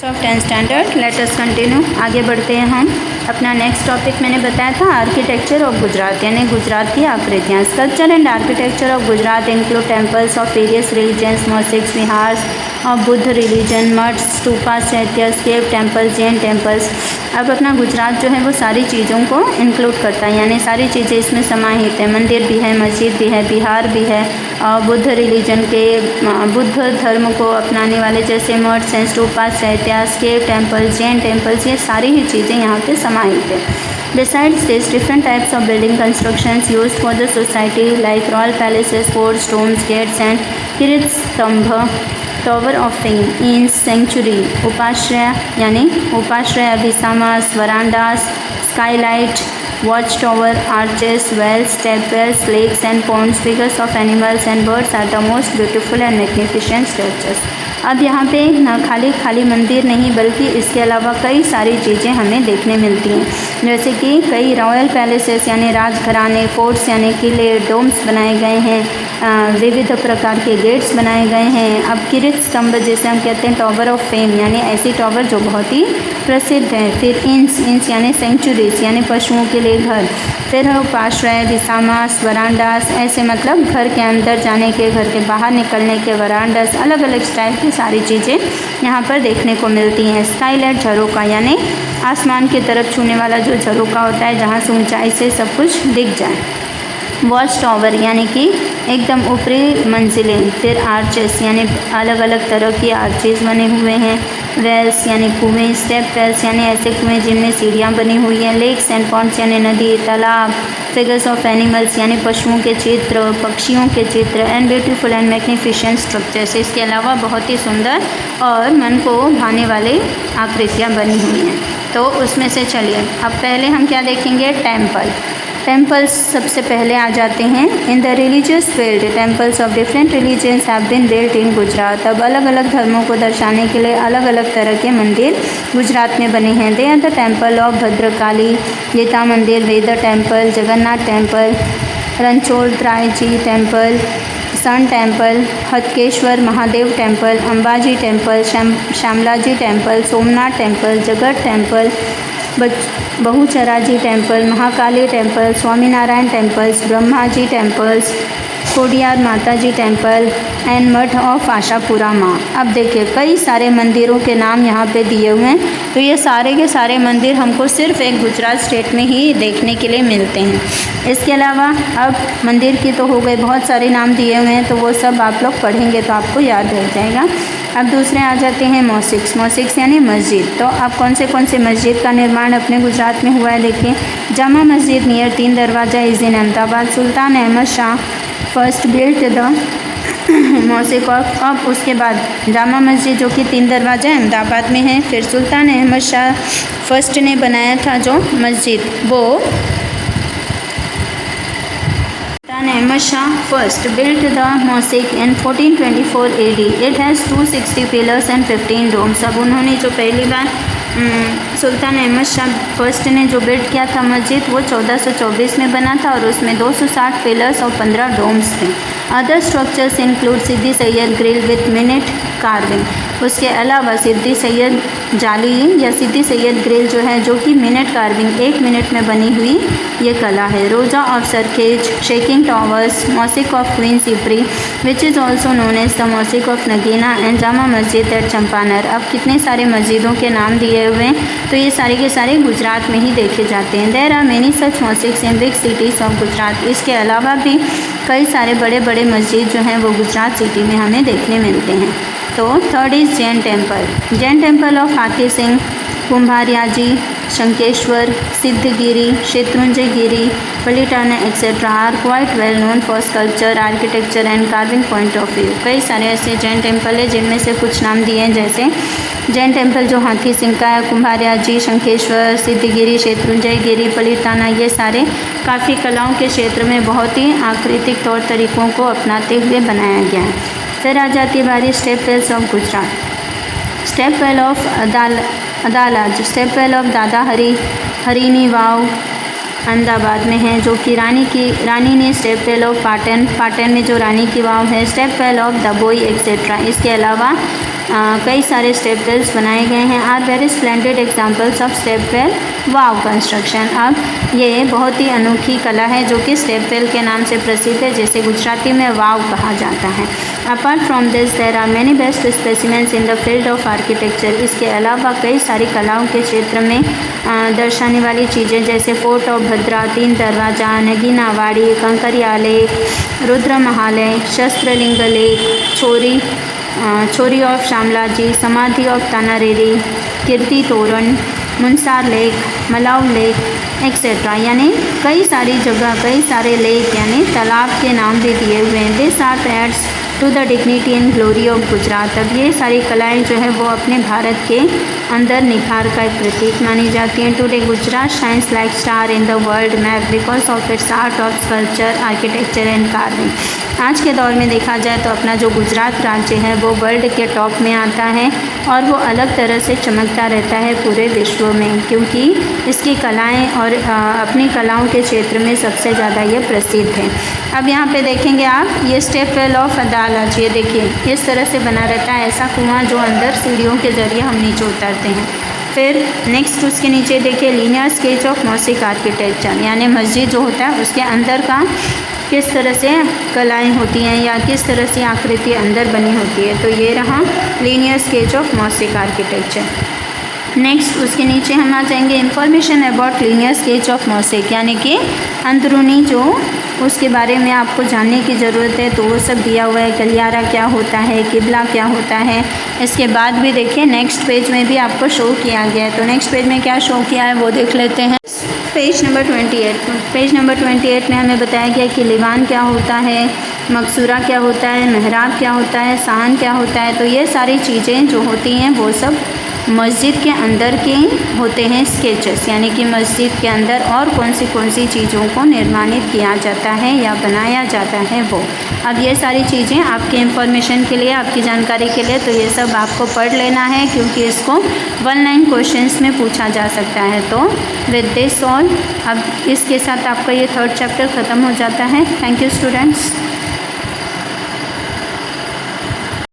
Of 10th standard let us continue. आगे बढ़ते हैं हम। अपना नेक्स्ट टॉपिक मैंने बताया था आर्किटेक्चर ऑफ गुजरात, यानी गुजरात की आकृतियाँ। Sculpture and architecture of Gujarat include temples of various religions, mosques, viharas of Buddha religion, mathas, stupas, chaityas, cave temples, Jain temples. अब अपना गुजरात जो है वो सारी चीज़ों को इंक्लूड करता है, यानी सारी चीज़ें इसमें समाहित है। मंदिर भी है, मस्जिद भी है, बिहार भी है, बुद्ध रिलीजन के बुद्ध धर्म को अपनाने वाले जैसे मठ्स हैं, स्तूपास, चैत्यास, केव टेम्पल्स, जैन टेम्पल्स, ये सारी ही चीज़ें यहाँ पे समाहित है। Besides this, different types of building constructions used for the society like royal palaces, forts, domes, gates and kirit stambha, tower of fame, inns, sanctuary, upashraya यानी उपाश्रय, अभिसामास, वरांडास, skylight, watchtower, arches, wells, tap wells, lakes and ponds, figures of animals and birds are the most beautiful and magnificent structures। अब यहाँ पे न खाली मंदिर नहीं बल्कि इसके अलावा कई सारी चीज़ें हमें देखने मिलती हैं, जैसे कि कई रॉयल पैलेसेस यानी राजघराने, फोर्ट्स यानी किले, डोम्स बनाए गए हैं, विविध प्रकार के गेट्स बनाए गए हैं। अब किरित स्तंभ जैसे हम कहते हैं टॉवर ऑफ फेम, यानी ऐसी टॉवर जो बहुत ही प्रसिद्ध है। फिर इंस यानी सेंचुरीज यानी पशुओं के लिए घर। फिर है उपाश्रय, विसामास, वरांडास, ऐसे मतलब घर के अंदर जाने के, घर के बाहर निकलने के वरांडास, अलग अलग स्टाइल की सारी चीज़ें यहाँ पर देखने को मिलती हैं। स्काईलाइट झरोका यानी आसमान की तरफ छूने वाला जो झरोका होता है जहाँ से ऊंचाई से सब कुछ दिख जाए। वॉच टावर यानी कि एकदम ऊपरी मंजिलें। फिर आर्चेस यानी अलग अलग तरह की आर्चेस बने हुए हैं। वेल्स यानी कुएँ, स्टेप वेल्स यानी ऐसे कुएँ जिनमें सीढ़ियाँ बनी हुई हैं। लेक्स एंड पॉन्ड्स यानी नदी, तालाब। फिगर्स ऑफ एनिमल्स यानी पशुओं के चित्र, पक्षियों के चित्र। And beautiful and magnificent structures, इसके अलावा बहुत ही सुंदर और मन को भाने वाली आकृतियाँ बनी हुई हैं। तो उसमें से चलिए अब पहले हम क्या देखेंगे, टेम्पल्स सबसे पहले आ जाते हैं। In the religious field temples of different religions have been built in Gujarat. अब अलग अलग धर्मों को दर्शाने के लिए अलग अलग तरह के मंदिर गुजरात में बने हैं। They are the temple of Bhadrakali, Gita Mandir, Ved temple, Jagannath temple, Ranchhodrai ji temple, sun temple, Hatkeshwar Mahadev temple, Ambaji temple, Shamlaji temple, Somnath temple, Jagat temple, Bahucharaji temple, Mahakali temple, Swaminarayan temples, Brahmaji temples, Khodiyar Mataji temple and math of Ashapura Maa. अब देखिए कई सारे मंदिरों के नाम यहाँ पे दिए हुए हैं। तो ये सारे के सारे मंदिर हमको सिर्फ एक गुजरात स्टेट में ही देखने के लिए मिलते हैं। इसके अलावा अब मंदिर की तो हो गए, बहुत सारे नाम दिए हुए हैं, तो वो सब आप लोग पढ़ेंगे तो आपको याद रह जाएगा। अब दूसरे आ जाते हैं मॉस्किस यानी मस्जिद। तो अब कौन से मस्जिद का निर्माण अपने गुजरात में हुआ है देखिए। Jama Masjid near Teen Darwaza is in Ahmedabad. Sultan Ahmed Shah first built the mosque of. अब उसके बाद जामा मस्जिद जो कि तीन दरवाज़ा अहमदाबाद में है। फिर सुल्तान अहमद शाह फर्स्ट ने बनाया था जो मस्जिद, वो Ahmad Shah first built the mosque in 1424 AD. It has 260 pillars and 15 domes. अब उन्होंने जो पहली बार सुल्तान अहमद शाह फर्स्ट ने जो बिल्ड किया था मस्जिद, वो 1424 में बना था और उसमें 260 पिलर्स और 15 डोम्स थे। Other structures include Siddi Syed grill with minute carving. उसके अलावा सिद्दी सैयद जाली या सिद्दी सैयद ग्रिल जो है, जो कि मिनट कार्विंग 1 मिनट में बनी हुई ये कला है। Roza of Sarkhej, shaking towers, mosque of Queen Sipri which is also known as the mosque of Nagina and Jama Masjid at चंपानर। अब कितने सारे मस्जिदों के नाम दिए हुए हैं, तो ये सारे के सारे गुजरात में ही देखे जाते हैं। There are many such mosques in big cities of Gujarat. इसके अलावा भी कई सारे बड़े बड़े मस्जिद जो हैं वो गुजरात सिटी में हमें देखने मिलते हैं। तो third is Jain temple of Hathi Singh, Kumbhariaji, Shankeshwar, Siddhagiri, Shatrunjay Giri, Palitana etcetera are quite well known for sculpture, architecture and carving point of view. कई सारे ऐसे जैन टेम्पल है जिनमें से कुछ नाम दिए हैं, जैसे जैन टेम्पल जो हाथी सिंह का है, कुंभारियाजी, शंकेश्वर, सिद्धगिरी, शेत्रुंजय गिरी, पलिटाना, ये सारे काफ़ी कलाओं के क्षेत्र में बहुत ही आकृतिक तौर तरीक़ों को अपनाते हुए बनाया गया है। फिर आ जाती है बारी step wells of Gujarat. Step well of Adalaj, step well of Dada हरिनी वाव अहमदाबाद में है, जो कि रानी ने स्टेप वेल ऑफ पाटन में जो रानी की वाव है, step well of Dabhoi etcetera. इसके अलावा कई सारे स्टेप वेल्स बनाए गए हैं। Are very splendid examples of step well vav construction. अब ये बहुत ही अनोखी कला है जो कि स्टेप वेल के नाम से प्रसिद्ध है, जिसे गुजराती में वाव कहा जाता है। Apart from this there are many best specimens in the field of architecture. इसके अलावा कई सारी कलाओं के क्षेत्र में दर्शाने वाली चीज़ें जैसे फोर्ट ऑफ भद्रा, तीन दरवाजा, नगीना वाड़ी, कंकरिया लेक, रुद्र महालय, शस्त्रलिंग लेक, छोरी ऑफ शामलाजी, समाधि ऑफ तानारेरी, कीर्ति तोरण, मुनसार लेक, मलाव लेक एक्सेट्रा, यानी कई सारी जगह, कई सारे लेक यानी तालाब के नाम भी दिए हुए हैं। This art adds to the dignity and glory of Gujarat. अब ये सारी कलाएं जो है वो अपने भारत के अंदर निखार का एक प्रतीक मानी जाती हैं। Today Gujarat shines like star in the world map because of its art of sculpture, architecture and carving. आज के दौर में देखा जाए तो अपना जो गुजरात राज्य है वो वर्ल्ड के टॉप में आता है और वो अलग तरह से चमकता रहता है पूरे विश्व में, क्योंकि इसकी कलाएं और अपनी कलाओं के क्षेत्र में सबसे ज़्यादा ये प्रसिद्ध है। अब यहाँ पे देखेंगे आप, ये स्टेप वेल ऑफ अदालज, ये देखिए इस तरह से बना रहता है, ऐसा कुआं जो अंदर सीढ़ियों के ज़रिए हम नीचे उतरते हैं। फिर नेक्स्ट उसके नीचे देखिए linear sketch of mosaic architecture, यानी मस्जिद जो होता है उसके अंदर का किस तरह से कलाएं होती हैं या किस तरह से आकृति अंदर बनी होती है। तो ये रहा linear sketch of mosaic architecture. Next उसके नीचे हम आ जाएंगे information about linear sketch of mosaic, यानी कि अंदरूनी जो उसके बारे में आपको जानने की ज़रूरत है तो वो सब दिया हुआ है। गलियारा क्या होता है, किबला क्या होता है, इसके बाद भी देखिए नेक्स्ट पेज में भी आपको शो किया गया है। तो नेक्स्ट पेज में क्या शो किया है वो देख लेते हैं। पेज नंबर 28, पेज नंबर 28 में हमें बताया गया कि लिवान क्या होता है, मकसूरा क्या होता है, महराब क्या होता है, साहन क्या होता है। तो ये सारी चीज़ें जो होती हैं वो सब मस्जिद के अंदर के होते हैं स्केचेस, यानी कि मस्जिद के अंदर और कौन सी चीज़ों को निर्माणित किया जाता है या बनाया जाता है वो। अब ये सारी चीज़ें आपके इंफॉर्मेशन के लिए, आपकी जानकारी के लिए, तो ये सब आपको पढ़ लेना है क्योंकि इसको 1 लाइन क्वेश्चंस में पूछा जा सकता है। तो विद दिस ऑल, अब इसके साथ आपका ये 3rd चैप्टर ख़त्म हो जाता है। Thank you students.